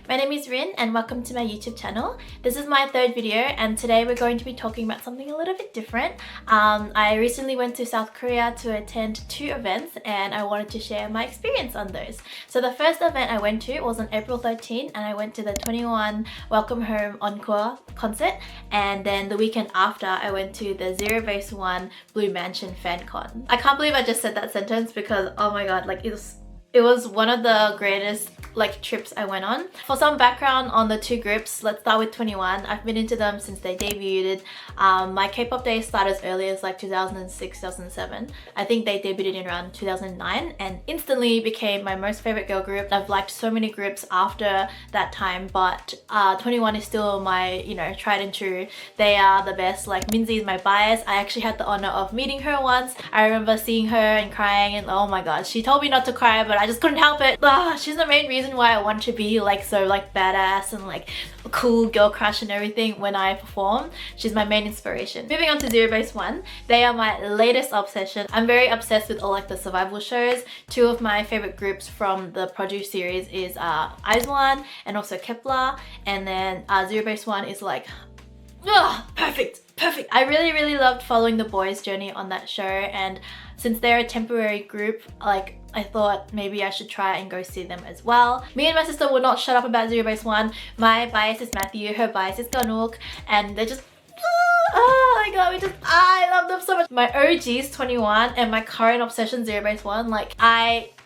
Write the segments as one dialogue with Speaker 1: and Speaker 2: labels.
Speaker 1: My name is Rin and welcome to my YouTube channel. This is my third video and today we're going to be talking about something a little bit different. I recently went to South Korea to attend 2 events and I wanted to share my experience on those. So the first event I went to was on April 13 and I went to the 21 Welcome Home Encore concert, and then the weekend after I went to the ZEROBASEONE Blue Mansion fan con. I can't believe I just said that sentence because oh my god, like it was one of the greatest trips I went on. For some background on the 2 groups, let's start with 21. I've been into them since they debuted. My K-pop days started as early as 2006, 2007. I think they debuted in around 2009 and instantly became my most favorite girl group. I've liked so many groups after that time, but 21 is still my, tried and true. They are the best. Minzy is my bias. I actually had the honor of meeting her once. I remember seeing her and crying and oh my god, she told me not to cry, but I just couldn't help it. She's the main reason why I want to be so badass and a cool girl crush and everything when I perform. She's my main inspiration. Moving on to ZEROBASEONE, they are my latest obsession. I'm very obsessed with all the survival shows. 2 of my favorite groups from the Produce series is IZ*ONE and also Kpop, and then ZEROBASEONE is perfect. I really loved following the boys' journey on that show, and since they're a temporary group, I thought maybe I should try and go see them as well. Me and my sister will not shut up about ZEROBASEONE. My bias is Matthew, her bias is Ganok, and they're just oh my god, I love them so much. My OG's 21 and my current obsession ZEROBASEONE,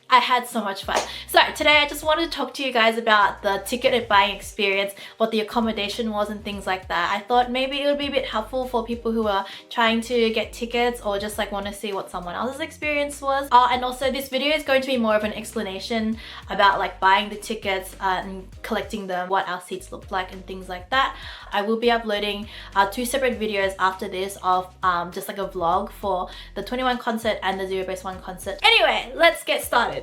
Speaker 1: I had so much fun. So today I just wanted to talk to you guys about the ticket and buying experience, what the accommodation was and things like that. I thought maybe it would be a bit helpful for people who are trying to get tickets or just want to see what someone else's experience was. And also this video is going to be more of an explanation about buying the tickets and collecting them, what our seats look like and things like that. I will be uploading 2 separate videos after this of just a vlog for the 21 concert and the ZEROBASEONE concert. Anyway, let's get started.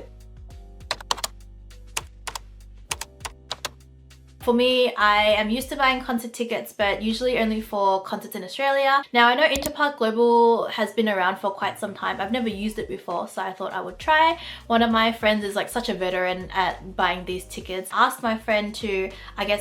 Speaker 1: For me, I am used to buying concert tickets, but usually only for concerts in Australia. Now, I know Interpark Global has been around for quite some time. I've never used it before, so I thought I would try. One of my friends is such a veteran at buying these tickets. I asked my friend to,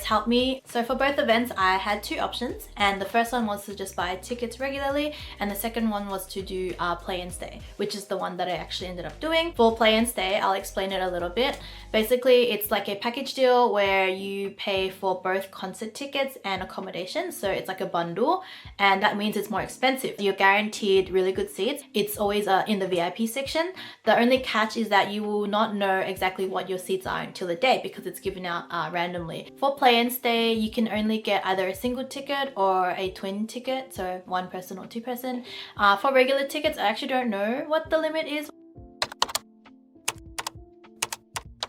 Speaker 1: help me. So for both events, I had 2 options, and the first one was to just buy tickets regularly, and the second one was to do play and stay, which is the one that I actually ended up doing. For play and stay, I'll explain it a little bit. Basically, it's a package deal where you pay for both concert tickets and accommodation, so it's a bundle, and that means it's more expensive. You're guaranteed really good seats. It's always in the VIP section. The only catch is that you will not know exactly what your seats are until the day because it's given out randomly. For play and stay, you can only get either a single ticket or a twin ticket, so 1 person or 2 person. For regular tickets, I actually don't know what the limit is.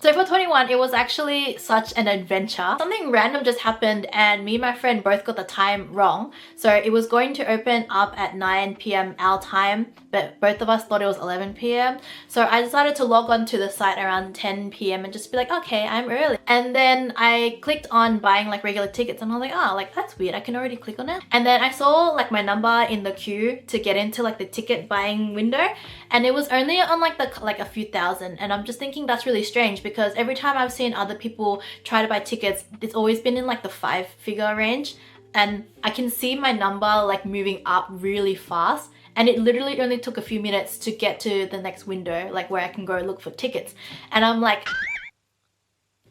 Speaker 1: So for 21, it was actually such an adventure. Something random just happened and me and my friend both got the time wrong. So it was going to open up at 9 p.m. our time, but both of us thought it was 11 p.m. So I decided to log on to the site around 10 p.m. and just be okay, I'm early. And then I clicked on buying regular tickets and I was oh, that's weird, I can already click on it. And then I saw my number in the queue to get into the ticket buying window, and it was only on a few thousand, and I'm just thinking that's really strange because every time I've seen other people try to buy tickets, it's always been in the 5-figure range, and I can see my number moving up really fast, and it literally only took a few minutes to get to the next window where I can go look for tickets, and I'm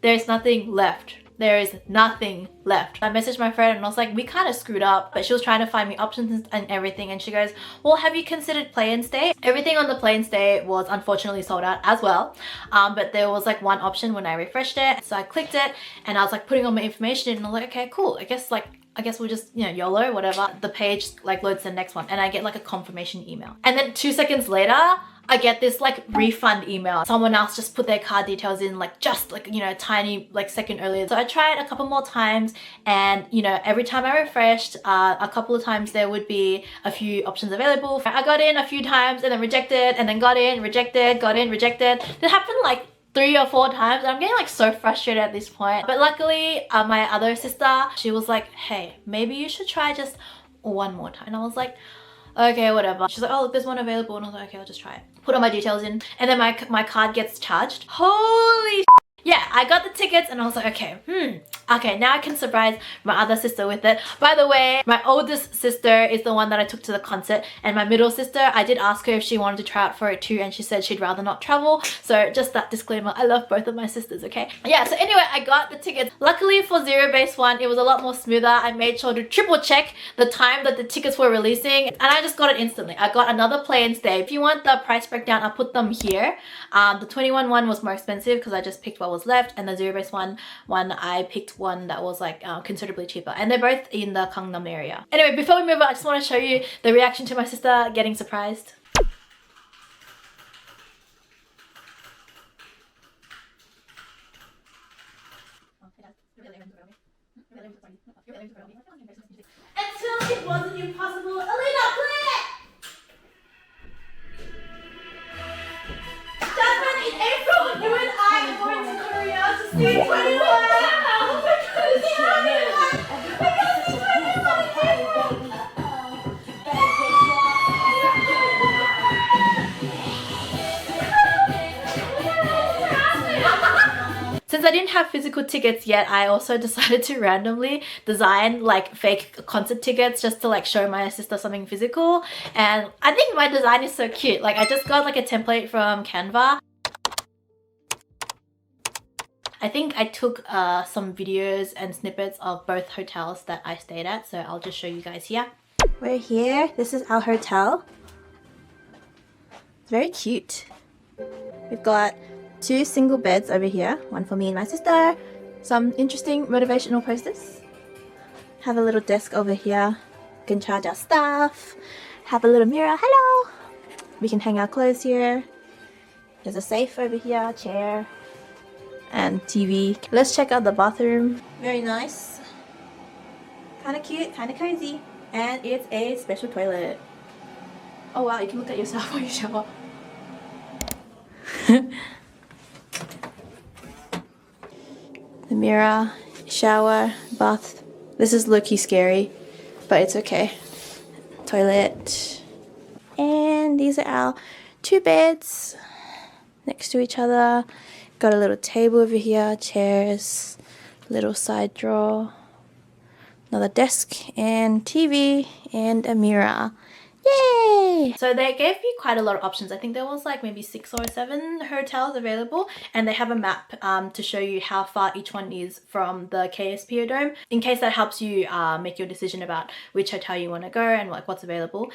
Speaker 1: there's nothing left. There is nothing left. I messaged my friend and I was we kind of screwed up, but she was trying to find me options and everything, and she goes, well, have you considered play and stay? Everything on the play and stay was unfortunately sold out as well, but there was one option when I refreshed it, so I clicked it and I was putting all my information in and I was okay, cool, I guess we'll just, YOLO, whatever. The page loads the next one and I get a confirmation email. And then 2 seconds later, I get this refund email. Someone else just put their card details in just a tiny second earlier. So I tried a couple more times and every time I refreshed, a couple of times there would be a few options available. I got in a few times and then rejected, and then got in, rejected, got in, rejected. It happened 3 or 4 times. I'm getting so frustrated at this point. But luckily, my other sister, she was hey, maybe you should try just 1 more time. And I was okay, whatever. She's oh, look, there's one available. And I was okay, I'll just try it. Put all my details in, and then my card gets charged. Holy yeah, I got the tickets and I was like, okay, now I can surprise my other sister with it. By the way, my oldest sister is the one that I took to the concert, and my middle sister, I did ask her if she wanted to try out for it too, and she said she'd rather not travel. So just that disclaimer, I love both of my sisters, okay? Yeah, so anyway, I got the tickets. Luckily for Zero Base One, it was a lot more smoother. I made sure to triple check the time that the tickets were releasing, and I just got it instantly. I got another play and stay. If you want the price breakdown, I'll put them here. The 21 one was more expensive because I just picked what was left, and the Zero Base one I picked one that was like considerably cheaper, and they're both in the Gangnam area. Anyway, before we move on, I just want to show you the reaction to my sister getting surprised. Until it wasn't impossible, Alina, play! Jasmine, in April, you and I are going to Korea to see 21! Oh my god, it's happening! We got to see 21 in April! Since I didn't have physical tickets yet, I also decided to randomly design like fake concert tickets just to like show my sister something physical. And I think my design is so cute. Like I just got like a template from Canva. I think I took some videos and snippets of both hotels that I stayed at, so I'll just show you guys here. We're here. This is our hotel. It's very cute. We've got 2 single beds over here, one for me and my sister. Some interesting motivational posters. Have a little desk over here. We can charge our stuff. Have a little mirror. Hello! We can hang our clothes here. There's a safe over here, chair, and TV. Let's check out the bathroom. Very nice. Kind of cute, kind of cozy. And it's a special toilet. Oh wow, you can look at yourself while you shower. The mirror, shower, bath. This is low-key scary, but it's okay. Toilet. And these are our 2 beds next to each other. Got a little table over here, chairs, little side drawer, another desk, and TV, and a mirror. Yay! So they gave me quite a lot of options. I think there was like maybe 6 or 7 hotels available, and they have a map to show you how far each one is from the KSPO Dome, in case that helps you make your decision about which hotel you want to go and like what's available.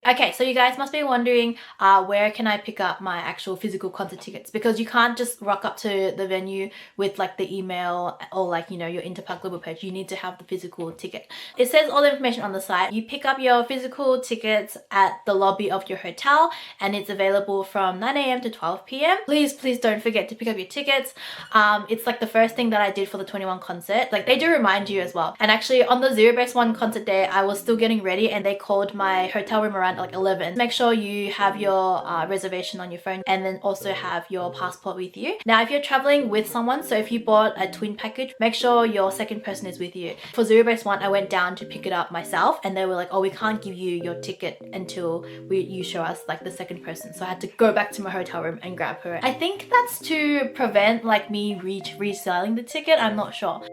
Speaker 1: Okay, so you guys must be wondering where can I pick up my actual physical concert tickets, because you can't just rock up to the venue with like the email or like, you know, your Interpark Global page. You need to have the physical ticket. It says all the information on the site. You pick up your physical tickets at the lobby of your hotel, and it's available from 9 AM to 12 PM. Please don't forget to pick up your tickets. It's like the first thing that I did for the 21 concert. Like they do remind you as well. And actually on the Zero Base One concert day, I was still getting ready and they called my hotel room around like 11. Make sure you have your reservation on your phone, and then also have your passport with you. Now if you're traveling with someone, so if you bought a twin package, make sure your second person is with you. For Zero Base One, I went down to pick it up myself, and they were like, oh, we can't give you your ticket until you show us like the second person. So I had to go back to my hotel room and grab her. I think that's to prevent like me reselling the ticket. I'm not sure.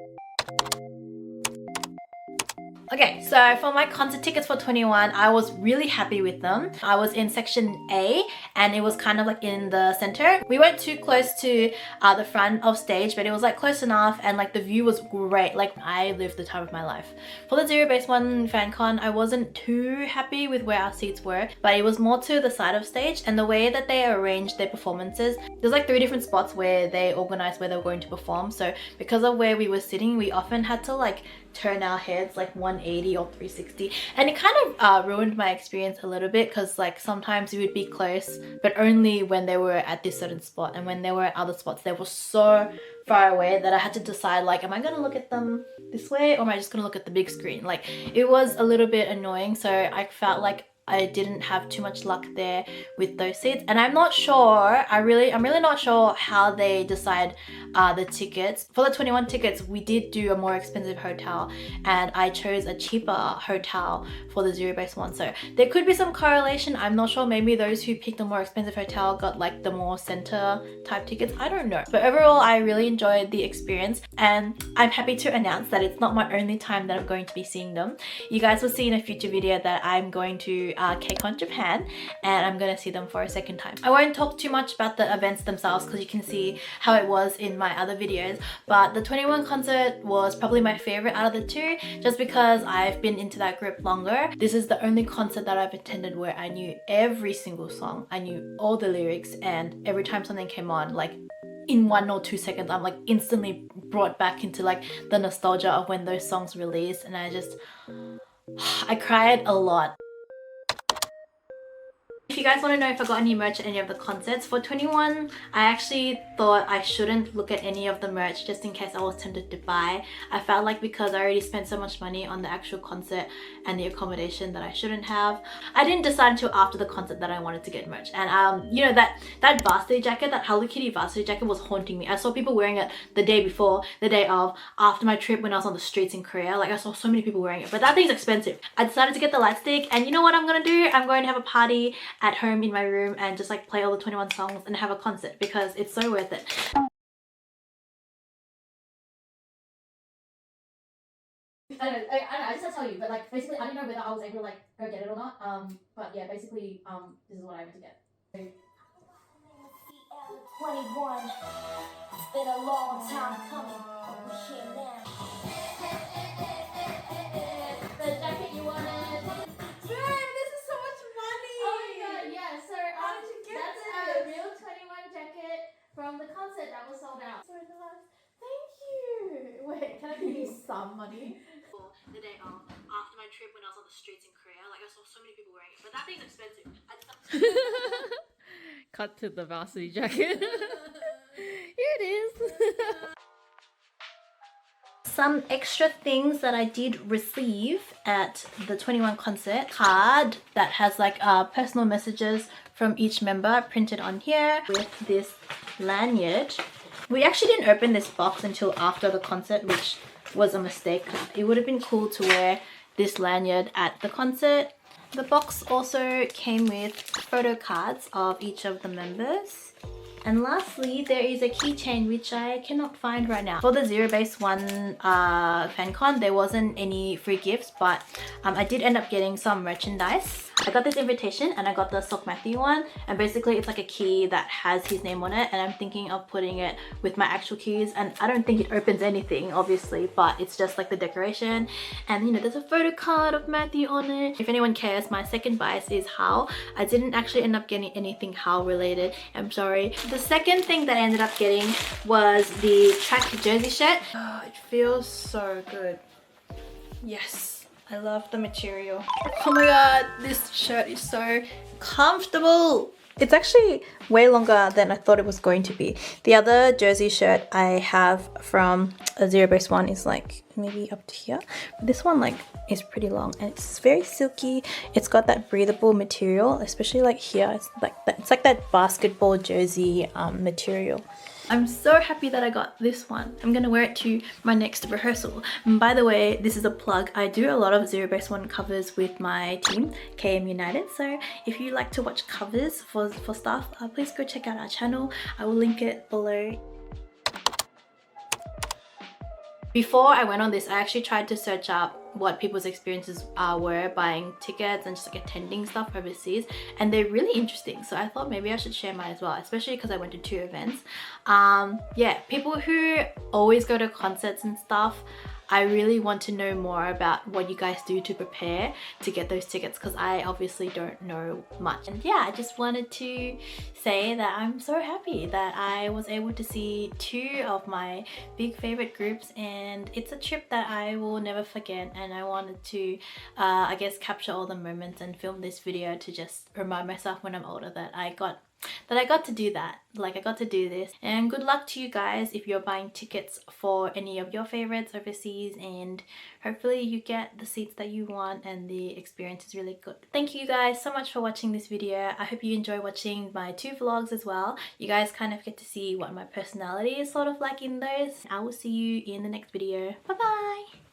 Speaker 1: Okay, so for my concert tickets for 21, I was really happy with them. I was in section A, and it was kind of like in the center. We weren't too close to the front of stage, but it was like close enough, and like the view was great. Like I lived the time of my life. For the Zero Base One fan con, I wasn't too happy with where our seats were, but it was more to the side of stage, and the way that they arranged their performances. There's like 3 different spots where they organized where they were going to perform. So because of where we were sitting, we often had to like turn our heads like 180 or 360, and it kind of ruined my experience a little bit, because like sometimes we would be close, but only when they were at this certain spot, and when they were at other spots they were so far away that I had to decide like, am I gonna look at them this way or am I just gonna look at the big screen? Like it was a little bit annoying, so I felt like I didn't have too much luck there with those seats, and I'm not sure, I'm really not sure how they decide the tickets. For the 21 tickets, we did do a more expensive hotel, and I chose a cheaper hotel for the ZEROBASEONE. So there could be some correlation. I'm not sure. Maybe those who picked a more expensive hotel got like the more center type tickets. I don't know. But overall, I really enjoyed the experience, and I'm happy to announce that it's not my only time that I'm going to be seeing them. You guys will see in a future video that I'm going to KCON Japan, and I'm gonna see them for a second time. I won't talk too much about the events themselves because you can see how it was in my other videos, but the 21 concert was probably my favorite out of the two, just because I've been into that group longer. This is the only concert that I've attended where I knew every single song, I knew all the lyrics, and every time something came on, like in 1 or 2 seconds, I'm like instantly brought back into like the nostalgia of when those songs released, and I cried a lot. If you guys want to know if I got any merch at any of the concerts, for 21, I actually thought I shouldn't look at any of the merch just in case I was tempted to buy. I felt like because I already spent so much money on the actual concert and the accommodation that I shouldn't have. I didn't decide until after the concert that I wanted to get merch. And you know, that varsity jacket, that Hello Kitty varsity jacket was haunting me. I saw people wearing it the day before, the day of, after my trip when I was on the streets in Korea. Like I saw so many people wearing it, but that thing's expensive. I decided to get the light stick, and you know what I'm gonna do? I'm going to have a party at home in my room and just like play all the 21 songs and have a concert because it's so worth it. I just have to tell you, but like basically I didn't know whether I was able to like go get it or not. But yeah, basically this is what I went to get. 21. It's been a long time coming. We're here now. The jacket you wanted.
Speaker 2: Babe, this is so much money.
Speaker 1: Oh my god, yeah. So
Speaker 2: How did you get
Speaker 1: that's
Speaker 2: this?
Speaker 1: a real 21 jacket from the concert that was sold out. So nice. Thank you. Wait, can I give you some money? The day after my trip when I was on the streets in Korea, like I saw so many people wearing it, but that thing's expensive.
Speaker 2: Cut to the varsity jacket. Here it is.
Speaker 1: Some extra things that I did receive at the 21 concert: card that has like personal messages from each member printed on here, with this lanyard. We actually didn't open this box until after the concert, which was a mistake. It would have been cool to wear this lanyard at the concert. The box also came with photo cards of each of the members. And lastly, there is a keychain which I cannot find right now. For the ZEROBASEONE FanCon, there wasn't any free gifts, but I did end up getting some merchandise. I got this invitation and I got the Sok Matthew one, and basically it's like a key that has his name on it, and I'm thinking of putting it with my actual keys, and I don't think it opens anything obviously, but it's just like the decoration. And you know, there's a photo card of Matthew on it. If anyone cares, my second bias is How. I didn't actually end up getting anything How related, I'm sorry. The second thing that I ended up getting was the track jersey shirt. Oh, it feels so good. Yes. I love the material. Oh my god, this shirt is so comfortable. It's actually way longer than I thought it was going to be. The other jersey shirt I have from a ZEROBASEONE is like maybe up to here. But this one like is pretty long, and it's very silky. It's got that breathable material, especially like here. It's like that basketball jersey material. I'm so happy that I got this one. I'm gonna wear it to my next rehearsal. And by the way, this is a plug. I do a lot of ZEROBASEONE covers with my team, KM United. So if you like to watch covers for stuff, please go check out our channel. I will link it below. Before I went on this, I actually tried to search up what people's experiences were buying tickets and just like attending stuff overseas, and they're really interesting. So I thought maybe I should share mine as well, especially because I went to 2 events. Yeah, people who always go to concerts and stuff, I really want to know more about what you guys do to prepare to get those tickets, because I obviously don't know much. And yeah, I just wanted to say that I'm so happy that I was able to see 2 of my big favorite groups, and it's a trip that I will never forget. And I wanted to I guess capture all the moments and film this video to just remind myself when I'm older that I got that I got to do that. Like, I got to do this. And good luck to you guys if you're buying tickets for any of your favorites overseas, and hopefully you get the seats that you want and the experience is really good. Thank you guys so much for watching this video. I hope you enjoy watching my 2 vlogs as well. You guys kind of get to see what my personality is sort of like in those. I will see you in the next video. Bye bye!